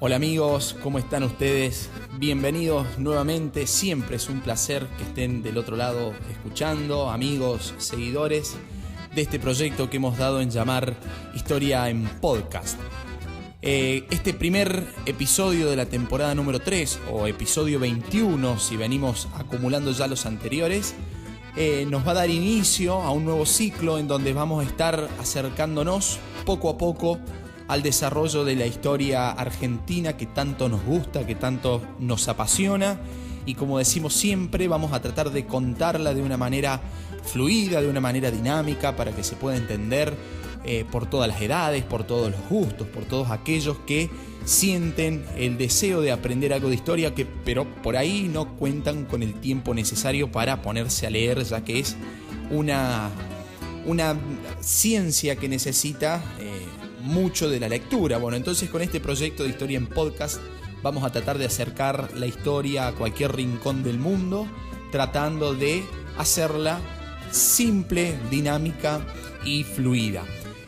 Hola amigos, ¿cómo están ustedes? Bienvenidos nuevamente, siempre es un placer que estén del otro lado escuchando, amigos, seguidores de este proyecto que hemos dado en llamar Historia en Podcast. Este primer episodio de la temporada número 3 o episodio 21, si venimos acumulando ya los anteriores, nos va a dar inicio a un nuevo ciclo en donde vamos a estar acercándonos poco a poco al desarrollo de la historia argentina que tanto nos gusta, que tanto nos apasiona, y como decimos siempre, vamos a tratar de contarla de una manera fluida, de una manera dinámica, para que se pueda entender por todas las edades, por todos los gustos, por todos aquellos que sienten el deseo de aprender algo de historia, pero por ahí no cuentan con el tiempo necesario para ponerse a leer, ya que es una ciencia que necesita mucho de la lectura. Bueno, entonces con este proyecto de Historia en Podcast vamos a tratar de acercar la historia a cualquier rincón del mundo, tratando de hacerla simple, dinámica y fluida.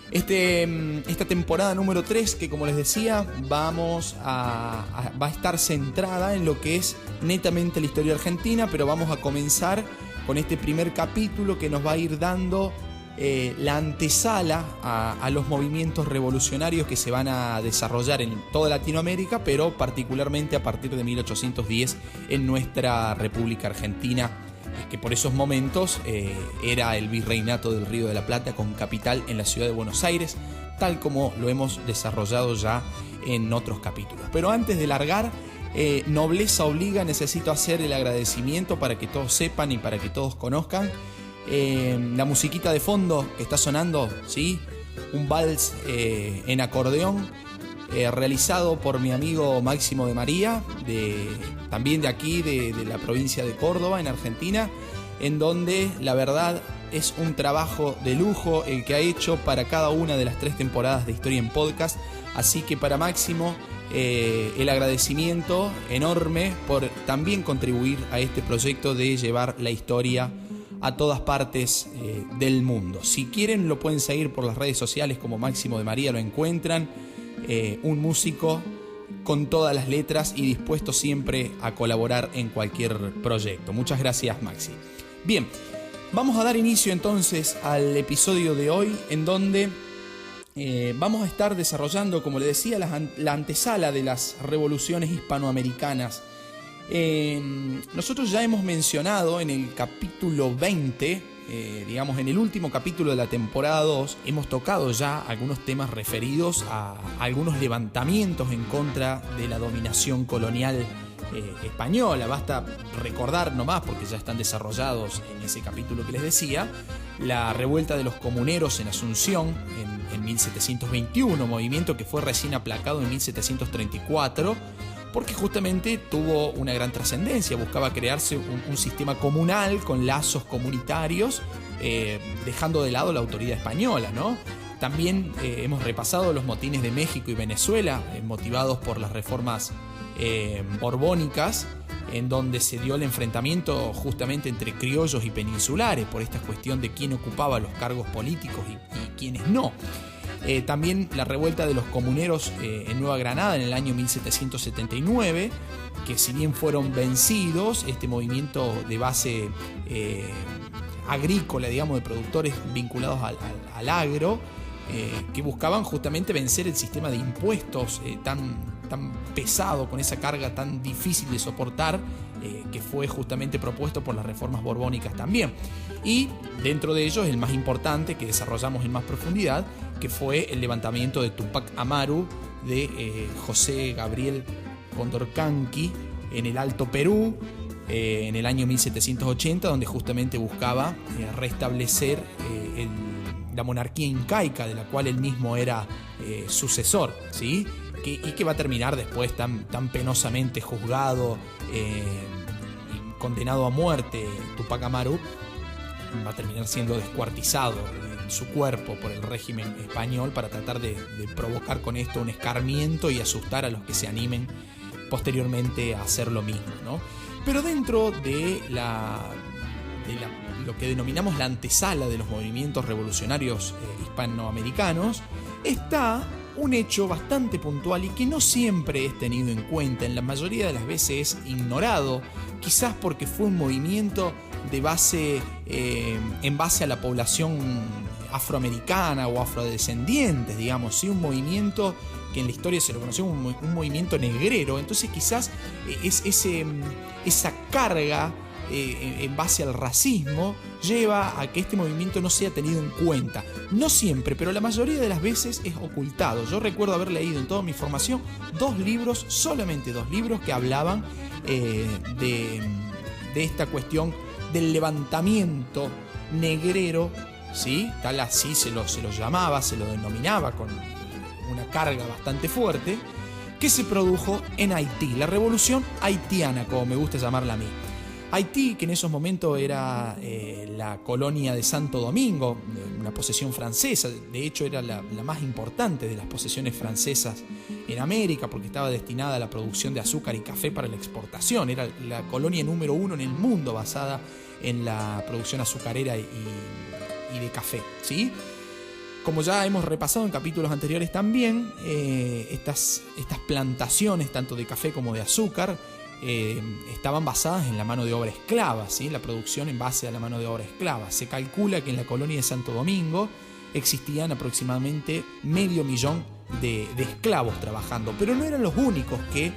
Esta temporada número 3, que como les decía, va a estar centrada en lo que es netamente la historia argentina, pero vamos a comenzar con este primer capítulo que nos va a ir dando la antesala a los movimientos revolucionarios que se van a desarrollar en toda Latinoamérica, pero particularmente a partir de 1810 en nuestra República Argentina, que por esos momentos era el Virreinato del Río de la Plata, con capital en la ciudad de Buenos Aires, tal como lo hemos desarrollado ya en otros capítulos. Pero antes de largar, nobleza obliga, necesito hacer el agradecimiento para que todos sepan y para que todos conozcan. La musiquita de fondo que está sonando, ¿sí? Un vals en acordeón, realizado por mi amigo Máximo de María, también de aquí, de la provincia de Córdoba, en Argentina, en donde la verdad es un trabajo de lujo el que ha hecho para cada una de las 3 temporadas de Historia en Podcast. Así que para Máximo, el agradecimiento enorme por también contribuir a este proyecto de llevar la historia a todas partes del mundo. Si quieren, lo pueden seguir por las redes sociales como Máximo de María, lo encuentran. Un músico con todas las letras y dispuesto siempre a colaborar en cualquier proyecto. Muchas gracias, Maxi. Bien, vamos a dar inicio entonces al episodio de hoy, en donde vamos a estar desarrollando, como le decía, la antesala de las revoluciones hispanoamericanas. Nosotros ya hemos mencionado en el capítulo 20, digamos en el último capítulo de la temporada 2, hemos tocado ya algunos temas referidos a algunos levantamientos en contra de la dominación colonial española. Basta recordar nomás, porque ya están desarrollados en ese capítulo que les decía, la revuelta de los comuneros en Asunción en 1721, movimiento que fue recién aplacado en 1734, porque justamente tuvo una gran trascendencia. Buscaba crearse un sistema comunal con lazos comunitarios, dejando de lado la autoridad española, ¿no? También hemos repasado los motines de México y Venezuela, motivados por las reformas borbónicas, en donde se dio el enfrentamiento justamente entre criollos y peninsulares por esta cuestión de quién ocupaba los cargos políticos y quiénes no. También la revuelta de los comuneros en Nueva Granada en el año 1779, que si bien fueron vencidos, este movimiento de base agrícola, digamos, de productores vinculados al agro, que buscaban justamente vencer el sistema de impuestos tan pesado, con esa carga tan difícil de soportar, que fue justamente propuesto por las reformas borbónicas también. Y dentro de ellos el más importante, que desarrollamos en más profundidad, que fue el levantamiento de Tupac Amaru, de José Gabriel Condorcanqui, en el Alto Perú, en el año 1780, donde justamente buscaba restablecer la monarquía incaica, de la cual él mismo era sucesor, ¿sí? Y que va a terminar después tan penosamente juzgado y condenado a muerte. Tupac Amaru va a terminar siendo descuartizado en su cuerpo por el régimen español, para tratar de provocar con esto un escarmiento y asustar a los que se animen posteriormente a hacer lo mismo, ¿no? Pero dentro de lo que denominamos la antesala de los movimientos revolucionarios hispanoamericanos está un hecho bastante puntual y que no siempre es tenido en cuenta, en la mayoría de las veces es ignorado, quizás porque fue un movimiento de base, en base a la población afroamericana o afrodescendientes, digamos, ¿sí? Un movimiento que en la historia se lo conoció como un movimiento negrero. Entonces quizás esa carga en base al racismo lleva a que este movimiento no sea tenido en cuenta. No siempre, pero la mayoría de las veces es ocultado. Yo recuerdo haber leído en toda mi formación solamente dos libros que hablaban de esta cuestión del levantamiento negrero, ¿sí? Tal así se lo llamaba, se lo denominaba con una carga bastante fuerte, que se produjo en Haití, la revolución haitiana, como me gusta llamarla a mí. Haití, que en esos momentos era la colonia de Santo Domingo, una posesión francesa, de hecho era la más importante de las posesiones francesas en América, porque estaba destinada a la producción de azúcar y café para la exportación. Era la colonia número 1 en el mundo basada en la producción azucarera y de café, ¿sí? Como ya hemos repasado en capítulos anteriores también, estas plantaciones, tanto de café como de azúcar, estaban basadas en la mano de obra esclava, ¿sí? La producción en base a la mano de obra esclava. Se calcula que en la colonia de Santo Domingo existían aproximadamente 500.000 de esclavos trabajando, pero no eran los únicos que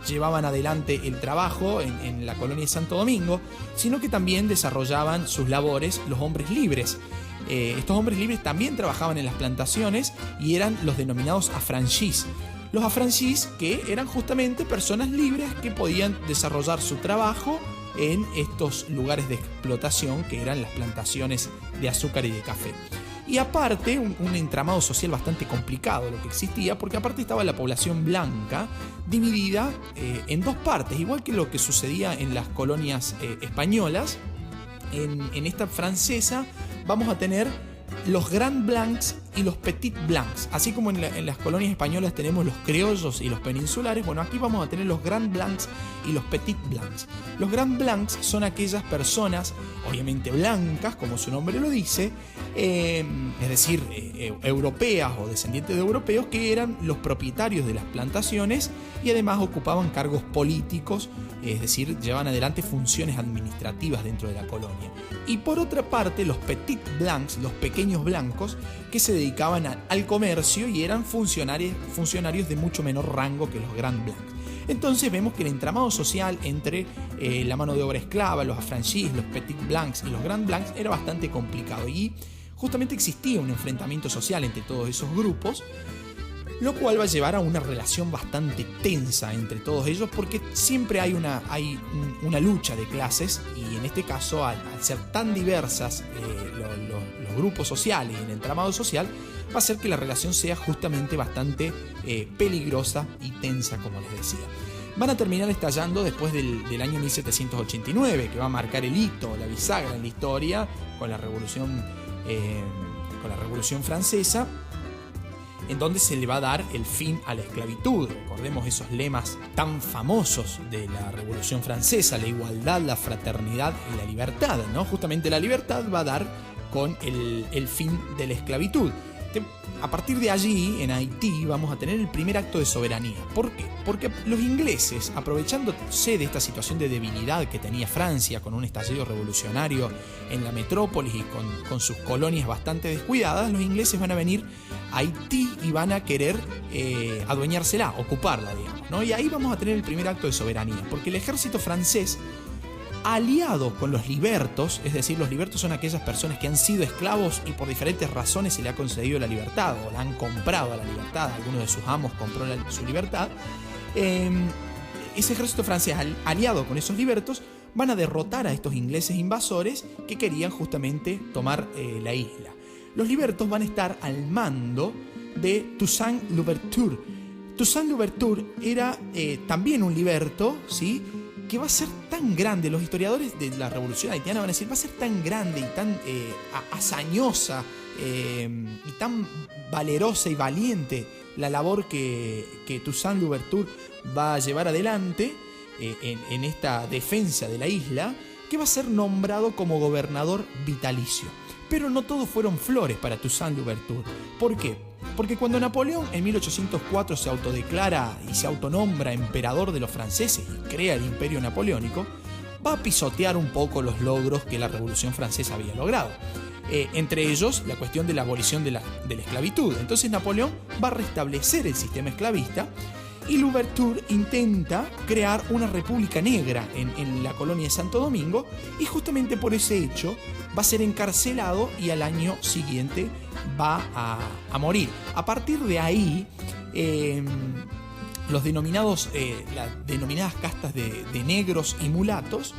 llevaban adelante el trabajo en la colonia de Santo Domingo, sino que también desarrollaban sus labores los hombres libres. Estos hombres libres también trabajaban en las plantaciones y eran los denominados affranchis. Los affranchis, que eran justamente personas libres que podían desarrollar su trabajo en estos lugares de explotación que eran las plantaciones de azúcar y de café. Y aparte, un entramado social bastante complicado lo que existía, porque aparte estaba la población blanca dividida en dos partes, igual que lo que sucedía en las colonias españolas. En esta francesa vamos a tener los Grand Blancs y los Petit Blancs. Así como en las colonias españolas tenemos los criollos y los peninsulares, bueno, aquí vamos a tener los Grand Blancs y los Petit Blancs. Los Grand Blancs son aquellas personas, obviamente blancas, como su nombre lo dice, es decir, europeas o descendientes de europeos, que eran los propietarios de las plantaciones y además ocupaban cargos políticos, es decir, llevaban adelante funciones administrativas dentro de la colonia. Y por otra parte, los Petit Blancs, los pequeños blancos, que se dedicaban al comercio y eran funcionarios de mucho menor rango que los Grand Blancs. Entonces vemos que el entramado social entre la mano de obra esclava, los affranchis, los Petit Blancs y los Grand Blancs era bastante complicado, y justamente existía un enfrentamiento social entre todos esos grupos, lo cual va a llevar a una relación bastante tensa entre todos ellos, porque siempre hay una lucha de clases, y en este caso, al ser tan diversas los grupos sociales y el entramado social, va a hacer que la relación sea justamente bastante peligrosa y tensa, como les decía. Van a terminar estallando después del año 1789, que va a marcar el hito, la bisagra en la historia, con la Revolución Francesa, en donde se le va a dar el fin a la esclavitud. Recordemos esos lemas tan famosos de la Revolución Francesa: la igualdad, la fraternidad y la libertad, ¿no? Justamente la libertad va a dar con el fin de la esclavitud. A partir de allí, en Haití, vamos a tener el primer acto de soberanía. ¿Por qué? Porque los ingleses, aprovechándose de esta situación de debilidad que tenía Francia, con un estallido revolucionario en la metrópolis y con sus colonias bastante descuidadas, los ingleses van a venir a Haití y van a querer adueñársela, ocuparla, digamos, ¿no? Y ahí vamos a tener el primer acto de soberanía, porque el ejército francés, aliado con los libertos, es decir, los libertos son aquellas personas que han sido esclavos y por diferentes razones se le ha concedido la libertad o la han comprado a la libertad, alguno de sus amos compró su libertad. Ese ejército francés, aliado con esos libertos, van a derrotar a estos ingleses invasores que querían justamente tomar la isla. Los libertos van a estar al mando de Toussaint Louverture. Toussaint Louverture era también un liberto, ¿sí?, que va a ser tan grande, los historiadores de la Revolución Haitiana van a decir, va a ser tan grande y tan hazañosa y tan valerosa y valiente la labor que Toussaint Louverture va a llevar adelante en esta defensa de la isla, que va a ser nombrado como gobernador vitalicio. Pero no todo fueron flores para Toussaint Louverture. ¿Por qué? Porque cuando Napoleón en 1804 se autodeclara y se autonombra emperador de los franceses y crea el imperio napoleónico, va a pisotear un poco los logros que la Revolución Francesa había logrado. Entre ellos, la cuestión de la abolición de la esclavitud. Entonces Napoleón va a restablecer el sistema esclavista y Louverture intenta crear una república negra en la colonia de Santo Domingo, y justamente por ese hecho va a ser encarcelado y al año siguiente va a morir. A partir de ahí, las denominadas castas de negros y mulatos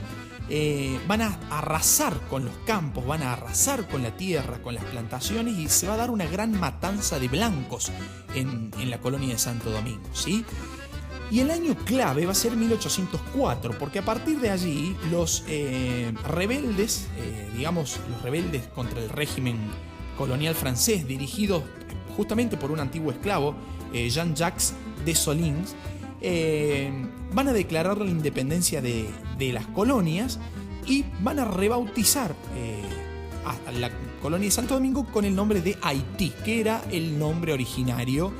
van a arrasar con los campos, van a arrasar con la tierra, con las plantaciones, y se va a dar una gran matanza de blancos en la colonia de Santo Domingo, ¿sí? Y el año clave va a ser 1804, porque a partir de allí los rebeldes, los rebeldes contra el régimen colonial francés, dirigidos justamente por un antiguo esclavo, Jean-Jacques Dessalines, van a declarar la independencia de las colonias y van a rebautizar a la colonia de Santo Domingo con el nombre de Haití, que era el nombre originario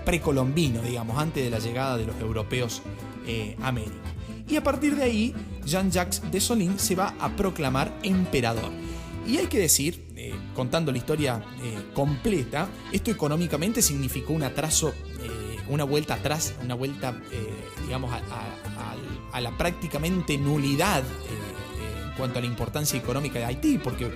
precolombino, digamos, antes de la llegada de los europeos a América. Y a partir de ahí, Jean-Jacques Dessalines se va a proclamar emperador. Y hay que decir, contando la historia completa, esto económicamente significó un atraso, una vuelta atrás, una vuelta, a la prácticamente nulidad en cuanto a la importancia económica de Haití, porque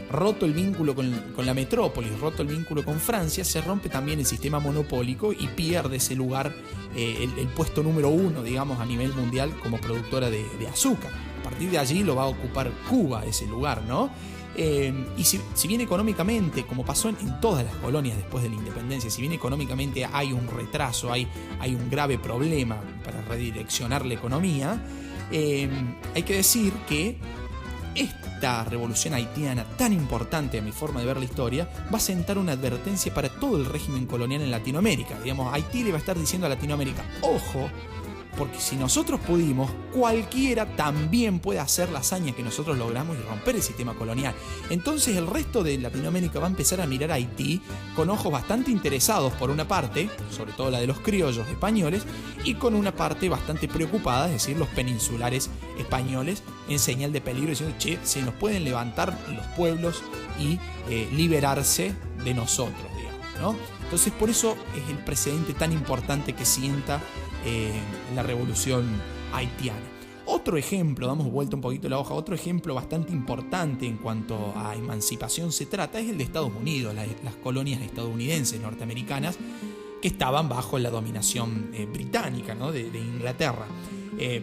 roto el vínculo con la metrópolis, roto el vínculo con Francia, se rompe también el sistema monopólico y pierde ese lugar, el puesto número 1, digamos, a nivel mundial como productora de azúcar. A partir de allí lo va a ocupar Cuba, ese lugar, ¿no? Y si bien económicamente, como pasó en todas las colonias después de la independencia, si bien económicamente hay un retraso, hay un grave problema para redireccionar la economía, hay que decir que esta revolución haitiana, tan importante a mi forma de ver la historia, va a sentar una advertencia para todo el régimen colonial en Latinoamérica. Digamos, Haití le va a estar diciendo a Latinoamérica: ojo, porque si nosotros pudimos, cualquiera también puede hacer la hazaña que nosotros logramos y romper el sistema colonial. Entonces el resto de Latinoamérica va a empezar a mirar a Haití con ojos bastante interesados, por una parte, sobre todo la de los criollos españoles, y con una parte bastante preocupada, es decir, los peninsulares españoles, en señal de peligro, diciendo: che, se nos pueden levantar los pueblos y liberarse de nosotros, digamos, ¿no? Entonces por eso es el precedente tan importante que sienta la revolución haitiana. Otro ejemplo, damos vuelta un poquito la hoja, otro ejemplo bastante importante en cuanto a emancipación se trata es el de Estados Unidos, las colonias estadounidenses norteamericanas que estaban bajo la dominación británica, ¿no? de Inglaterra.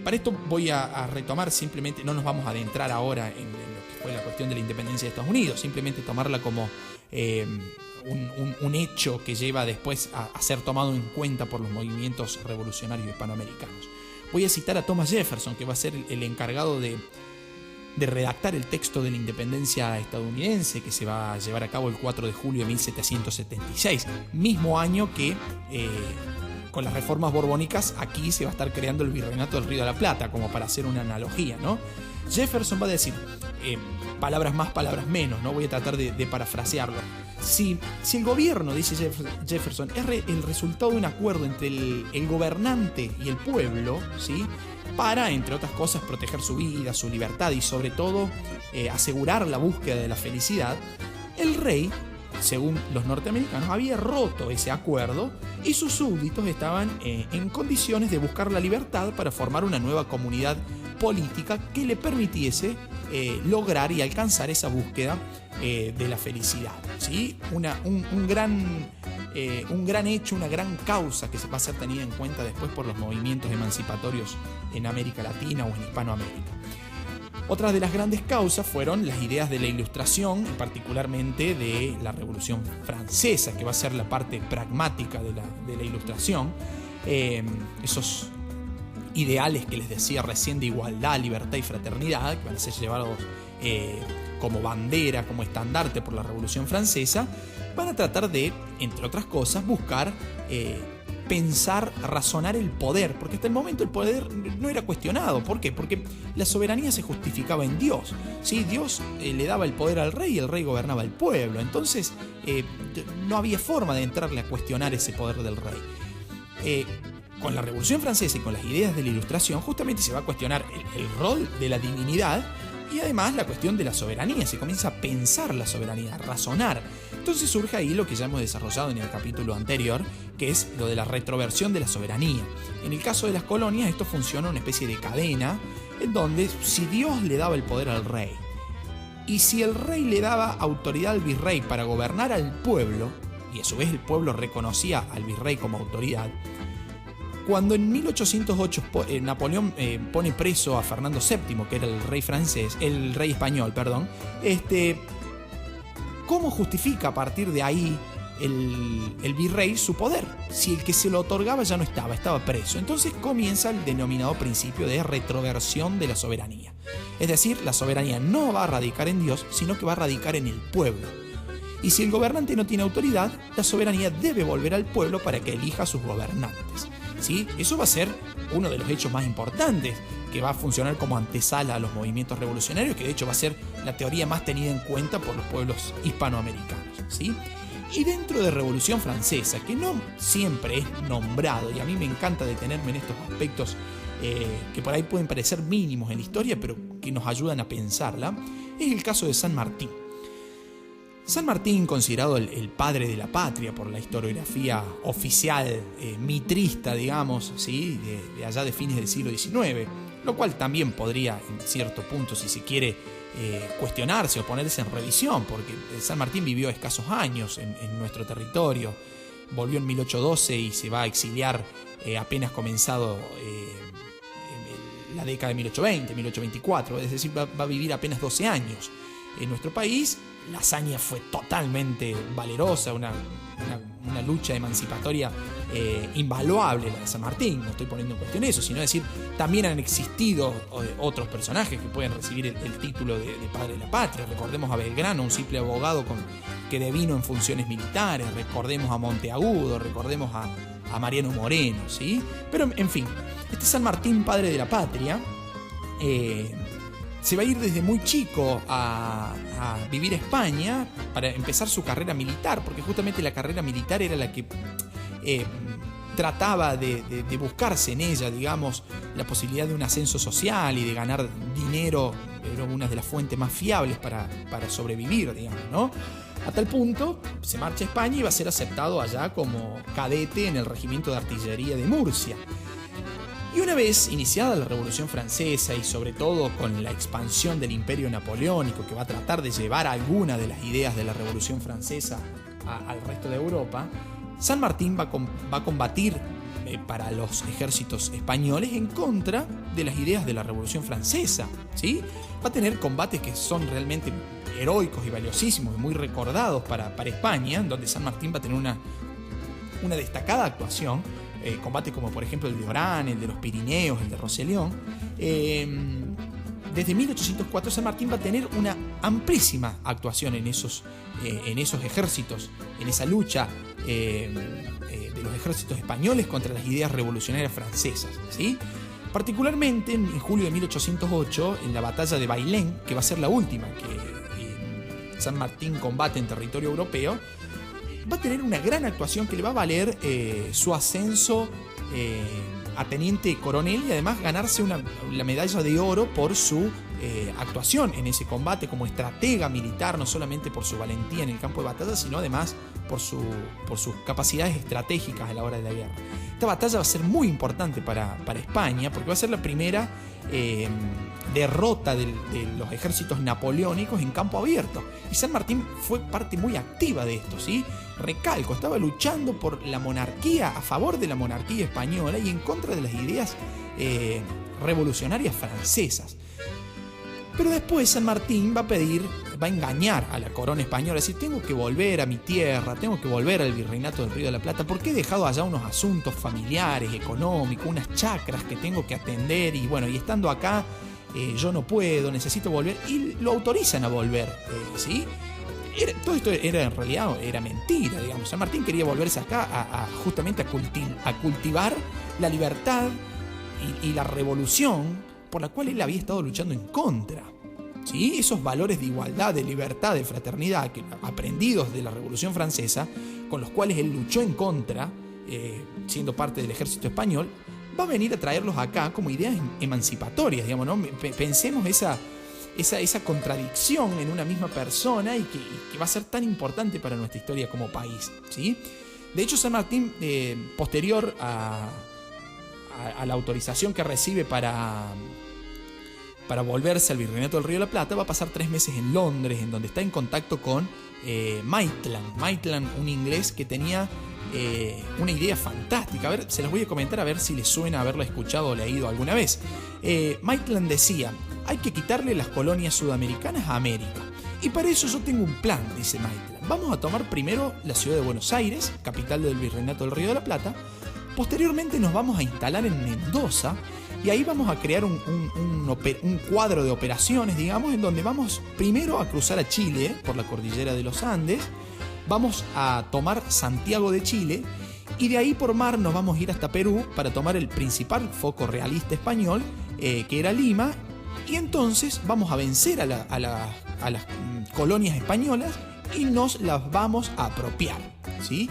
Para esto voy a retomar, simplemente no nos vamos a adentrar ahora en lo que fue la cuestión de la independencia de Estados Unidos, simplemente tomarla como un hecho que lleva después a ser tomado en cuenta por los movimientos revolucionarios hispanoamericanos. Voy a citar a Thomas Jefferson, que va a ser el encargado de redactar el texto de la independencia estadounidense, que se va a llevar a cabo el 4 de julio de 1776, mismo año que con las reformas borbónicas aquí se va a estar creando el virreinato del Río de la Plata, como para hacer una analogía, ¿no? Jefferson va a decir, palabras más, palabras menos, ¿no? Voy a tratar de parafrasearlo. Si el gobierno, dice Jefferson, es el resultado de un acuerdo entre el gobernante y el pueblo, ¿sí?, para, entre otras cosas, proteger su vida, su libertad y sobre todo asegurar la búsqueda de la felicidad, el rey, según los norteamericanos, había roto ese acuerdo y sus súbditos estaban en condiciones de buscar la libertad para formar una nueva comunidad política que le permitiese lograr y alcanzar esa búsqueda de la felicidad, ¿sí? Un gran hecho, una gran causa que se va a ser tenida en cuenta después por los movimientos emancipatorios en América Latina o en Hispanoamérica. Otras de las grandes causas fueron las ideas de la Ilustración, y particularmente de la Revolución Francesa, que va a ser la parte pragmática de la Ilustración. Esos ideales que les decía recién de igualdad, libertad y fraternidad, que van a ser llevados como bandera, como estandarte por la Revolución Francesa, van a tratar de, entre otras cosas, buscar pensar, razonar el poder, porque hasta el momento el poder no era cuestionado. ¿Por qué? Porque la soberanía se justificaba en Dios, ¿sí? Dios le daba el poder al rey y el rey gobernaba el pueblo. Entonces no había forma de entrarle a cuestionar ese poder del rey. Con la Revolución Francesa y con las ideas de la Ilustración justamente se va a cuestionar el rol de la divinidad y además la cuestión de la soberanía. Se comienza a pensar la soberanía, a razonar. Entonces surge ahí lo que ya hemos desarrollado en el capítulo anterior, que es lo de la retroversión de la soberanía. En el caso de las colonias esto funciona una especie de cadena en donde si Dios le daba el poder al rey y si el rey le daba autoridad al virrey para gobernar al pueblo y a su vez el pueblo reconocía al virrey como autoridad, cuando en 1808 Napoleón pone preso a Fernando VII, que era el rey español, ¿cómo justifica a partir de ahí el virrey su poder? Si el que se lo otorgaba ya no estaba preso. Entonces comienza el denominado principio de retroversión de la soberanía. Es decir, la soberanía no va a radicar en Dios, sino que va a radicar en el pueblo. Y si el gobernante no tiene autoridad, la soberanía debe volver al pueblo para que elija a sus gobernantes, ¿sí? Eso va a ser uno de los hechos más importantes, que va a funcionar como antesala a los movimientos revolucionarios, que de hecho va a ser la teoría más tenida en cuenta por los pueblos hispanoamericanos, ¿sí? Y dentro de Revolución Francesa, que no siempre es nombrado, y a mí me encanta detenerme en estos aspectos que por ahí pueden parecer mínimos en la historia, pero que nos ayudan a pensarla, es el caso de San Martín. San Martín, considerado el padre de la patria por la historiografía oficial mitrista, digamos, ¿sí? de allá de fines del siglo XIX, lo cual también podría, en cierto punto, si se quiere, cuestionarse o ponerse en revisión, porque San Martín vivió escasos años en nuestro territorio, volvió en 1812 y se va a exiliar apenas comenzado la década de 1820, 1824, es decir, va a vivir apenas 12 años en nuestro país. La hazaña fue totalmente valerosa, una lucha emancipatoria invaluable la de San Martín. No estoy poniendo en cuestión eso, sino decir, también han existido otros personajes que pueden recibir el título de padre de la patria. Recordemos a Belgrano, un simple abogado que devino en funciones militares. Recordemos a Monteagudo, recordemos a Mariano Moreno, ¿sí? Pero, en fin, este San Martín, padre de la patria, se va a ir desde muy chico a vivir a España para empezar su carrera militar, porque justamente la carrera militar era la que trataba de buscarse en ella, digamos, la posibilidad de un ascenso social y de ganar dinero. Era una de las fuentes más fiables para sobrevivir, digamos, ¿no? A tal punto, se marcha a España y va a ser aceptado allá como cadete en el regimiento de artillería de Murcia. Y una vez iniciada la Revolución Francesa y sobre todo con la expansión del Imperio Napoleónico, que va a tratar de llevar alguna de las ideas de la Revolución Francesa al resto de Europa, San Martín va a combatir para los ejércitos españoles en contra de las ideas de la Revolución Francesa, ¿sí? Va a tener combates que son realmente heroicos y valiosísimos y muy recordados para España, en donde San Martín va a tener una destacada actuación. Combates como por ejemplo el de Orán, el de los Pirineos, el de Rosellón. Desde 1804 San Martín va a tener una amplísima actuación en esos ejércitos, en esa lucha de los ejércitos españoles contra las ideas revolucionarias francesas, ¿sí? Particularmente en julio de 1808, en la batalla de Bailén, que va a ser la última que San Martín combate en territorio europeo, va a tener una gran actuación que le va a valer su ascenso a teniente coronel y además ganarse la medalla de oro por su actuación en ese combate como estratega militar, no solamente por su valentía en el campo de batalla, sino además por sus capacidades estratégicas a la hora de la guerra. Esta batalla va a ser muy importante para España porque va a ser la primera derrota de los ejércitos napoleónicos en campo abierto. Y San Martín fue parte muy activa de esto, ¿sí? Recalco, estaba luchando por la monarquía, a favor de la monarquía española y en contra de las ideas revolucionarias francesas. Pero después San Martín va a engañar a la corona española, es decir, tengo que volver a mi tierra, tengo que volver al virreinato del Río de la Plata, porque he dejado allá unos asuntos familiares, económicos, unas chacras que tengo que atender y bueno, y estando acá yo no puedo, necesito volver, y lo autorizan a volver, ¿sí? todo esto era en realidad era mentira, digamos. San Martín quería volverse acá justamente a cultivar la libertad y la revolución por la cual él había estado luchando en contra. ¿Sí? Esos valores de igualdad, de libertad, de fraternidad aprendidos de la Revolución Francesa, con los cuales él luchó en contra, siendo parte del ejército español, va a venir a traerlos acá como ideas emancipatorias, digamos, ¿no? Pensemos esa contradicción en una misma persona y que va a ser tan importante para nuestra historia como país, ¿sí? De hecho, San Martín, posterior a la autorización que recibe para volverse al Virreinato del Río de la Plata, va a pasar 3 meses en Londres, en donde está en contacto con Maitland, un inglés que tenía una idea fantástica. A ver, se los voy a comentar a ver si les suena haberlo escuchado o leído alguna vez. Maitland decía: hay que quitarle las colonias sudamericanas a América. Y para eso yo tengo un plan, dice Maitland. Vamos a tomar primero la ciudad de Buenos Aires, capital del Virreinato del Río de la Plata. Posteriormente nos vamos a instalar en Mendoza y ahí vamos a crear un cuadro de operaciones, digamos, en donde vamos primero a cruzar a Chile por la cordillera de los Andes, vamos a tomar Santiago de Chile y de ahí por mar nos vamos a ir hasta Perú para tomar el principal foco realista español, que era Lima, y entonces vamos a vencer a las colonias españolas y nos las vamos a apropiar, ¿sí?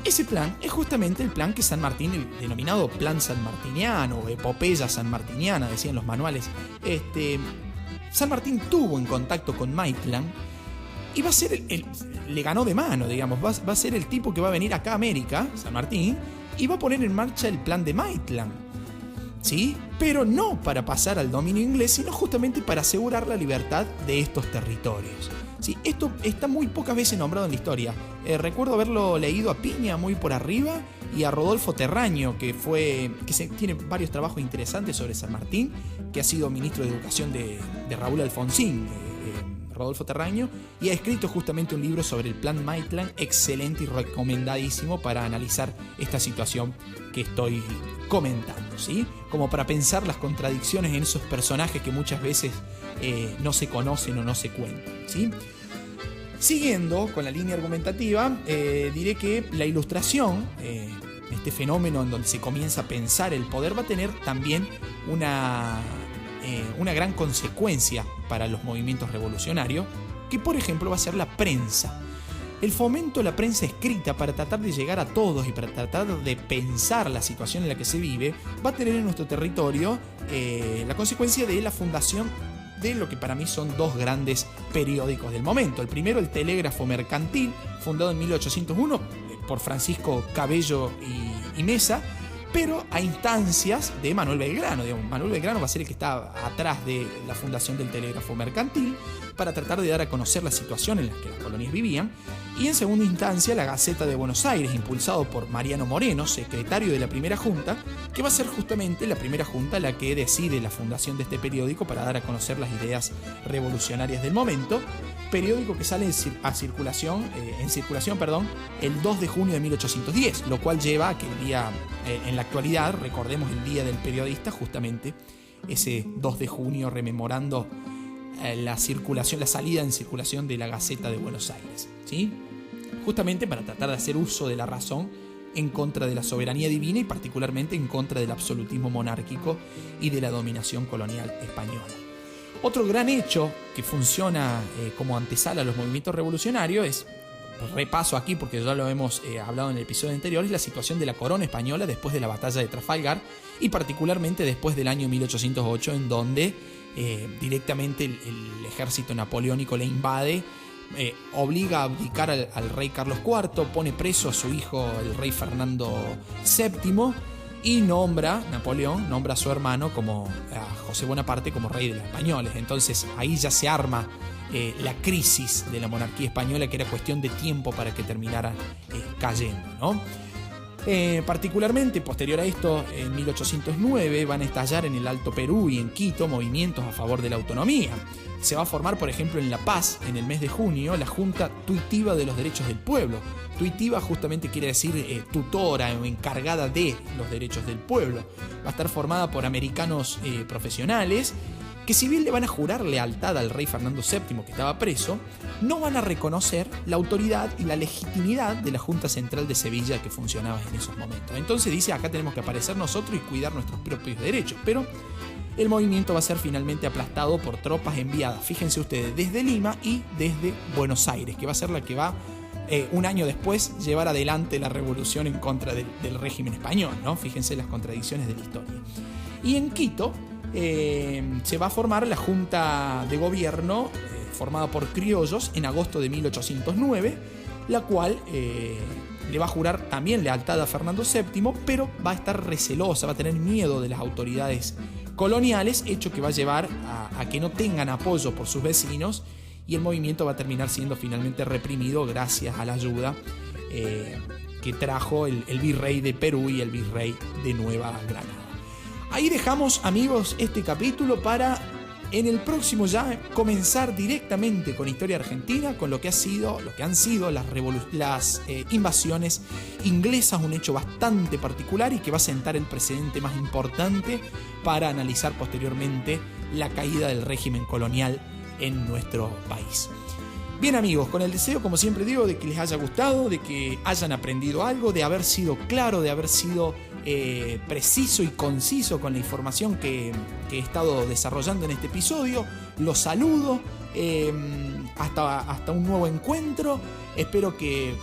Ese plan es justamente el plan que San Martín, el denominado Plan Sanmartiniano o Epopeya Sanmartiniana, decían los manuales. San Martín tuvo en contacto con Maitland y va a ser le ganó de mano, digamos. Va a ser el tipo que va a venir acá a América, San Martín, y va a poner en marcha el plan de Maitland, ¿sí? Pero no para pasar al dominio inglés, sino justamente para asegurar la libertad de estos territorios. Sí, esto está muy pocas veces nombrado en la historia. Recuerdo haberlo leído a Piña muy por arriba y a Rodolfo Terraño, que tiene varios trabajos interesantes sobre San Martín, que ha sido ministro de Educación de Raúl Alfonsín, Rodolfo Terraño, y ha escrito justamente un libro sobre el Plan Maitland, excelente y recomendadísimo para analizar esta situación que estoy comentando, ¿sí? Como para pensar las contradicciones en esos personajes que muchas veces no se conocen o no se cuentan, ¿sí? Siguiendo con la línea argumentativa, diré que la Ilustración, este fenómeno en donde se comienza a pensar el poder, va a tener también una gran consecuencia para los movimientos revolucionarios, que por ejemplo va a ser la prensa. El fomento de la prensa escrita para tratar de llegar a todos y para tratar de pensar la situación en la que se vive, va a tener en nuestro territorio la consecuencia de la fundación de lo que para mí son 2 grandes periódicos del momento. El primero, el Telégrafo Mercantil, fundado en 1801 por Francisco Cabello y Mesa, pero a instancias de Manuel Belgrano. Manuel Belgrano va a ser el que está atrás de la fundación del Telégrafo Mercantil para tratar de dar a conocer la situación en la que las colonias vivían. Y en segunda instancia, la Gaceta de Buenos Aires, impulsado por Mariano Moreno, secretario de la primera junta, que va a ser justamente la primera junta la que decide la fundación de este periódico para dar a conocer las ideas revolucionarias del momento. Periódico que sale en circulación, el 2 de junio de 1810, lo cual lleva a que el día, en la actualidad, recordemos el Día del Periodista, justamente ese 2 de junio, rememorando la salida en circulación de la Gaceta de Buenos Aires, ¿sí? Justamente para tratar de hacer uso de la razón en contra de la soberanía divina y particularmente en contra del absolutismo monárquico y de la dominación colonial española. Otro gran hecho que funciona como antesala a los movimientos revolucionarios es, repaso aquí porque ya lo hemos hablado en el episodio anterior, es la situación de la corona española después de la batalla de Trafalgar y particularmente después del año 1808, en donde directamente el ejército napoleónico le invade, obliga a abdicar al rey Carlos IV, pone preso a su hijo el rey Fernando VII y Napoleón nombra a su hermano a José Bonaparte como rey de los españoles. Entonces ahí ya se arma la crisis de la monarquía española, que era cuestión de tiempo para que terminara cayendo, ¿no? Particularmente posterior a esto, en 1809 van a estallar en el Alto Perú y en Quito movimientos a favor de la autonomía. Se va a formar, por ejemplo, en La Paz, en el mes de junio, la Junta Tuitiva de los Derechos del Pueblo. Tuitiva justamente quiere decir tutora o encargada de los derechos del pueblo. Va a estar formada por americanos profesionales que si bien le van a jurar lealtad al rey Fernando VII, que estaba preso, no van a reconocer la autoridad y la legitimidad de la Junta Central de Sevilla que funcionaba en esos momentos. Entonces dice, acá tenemos que aparecer nosotros y cuidar nuestros propios derechos, pero el movimiento va a ser finalmente aplastado por tropas enviadas, fíjense ustedes, desde Lima y desde Buenos Aires, que va a ser la que va un año después llevar adelante la revolución en contra del régimen español, ¿no? Fíjense las contradicciones de la historia. Y en Quito se va a formar la Junta de Gobierno formada por criollos en agosto de 1809, la cual le va a jurar también lealtad a Fernando VII, pero va a estar recelosa, va a tener miedo de las autoridades coloniales, hecho que va a llevar a que no tengan apoyo por sus vecinos, y el movimiento va a terminar siendo finalmente reprimido gracias a la ayuda que trajo el virrey de Perú y el virrey de Nueva Granada. Ahí dejamos, amigos, este capítulo para en el próximo ya comenzar directamente con historia argentina, con lo que han sido las invasiones inglesas, un hecho bastante particular y que va a sentar el precedente más importante para analizar posteriormente la caída del régimen colonial en nuestro país. Bien, amigos, con el deseo, como siempre digo, de que les haya gustado, de que hayan aprendido algo, de haber sido claro, de haber sido preciso y conciso con la información que he estado desarrollando en este episodio. Los saludo, hasta un nuevo encuentro. Espero que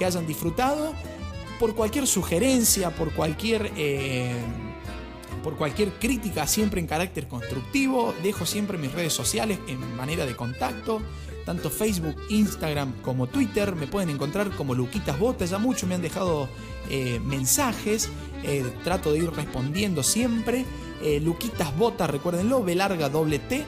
hayan disfrutado. Por cualquier sugerencia, por cualquier crítica, siempre en carácter constructivo, dejo siempre mis redes sociales en manera de contacto, tanto Facebook, Instagram como Twitter. Me pueden encontrar como Luquitas Bota. Ya muchos me han dejado mensajes, trato de ir respondiendo siempre. Luquitas Bota, recuérdenlo, B larga, T.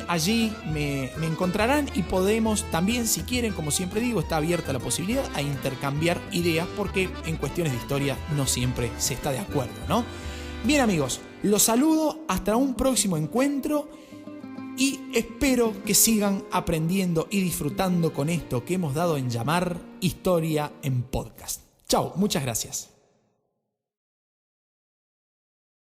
Allí me encontrarán y podemos también, si quieren, como siempre digo, está abierta la posibilidad a intercambiar ideas, porque en cuestiones de historia no siempre se está de acuerdo, ¿no? Bien, amigos, los saludo, hasta un próximo encuentro y espero que sigan aprendiendo y disfrutando con esto que hemos dado en llamar Historia en Podcast. Chao, muchas gracias.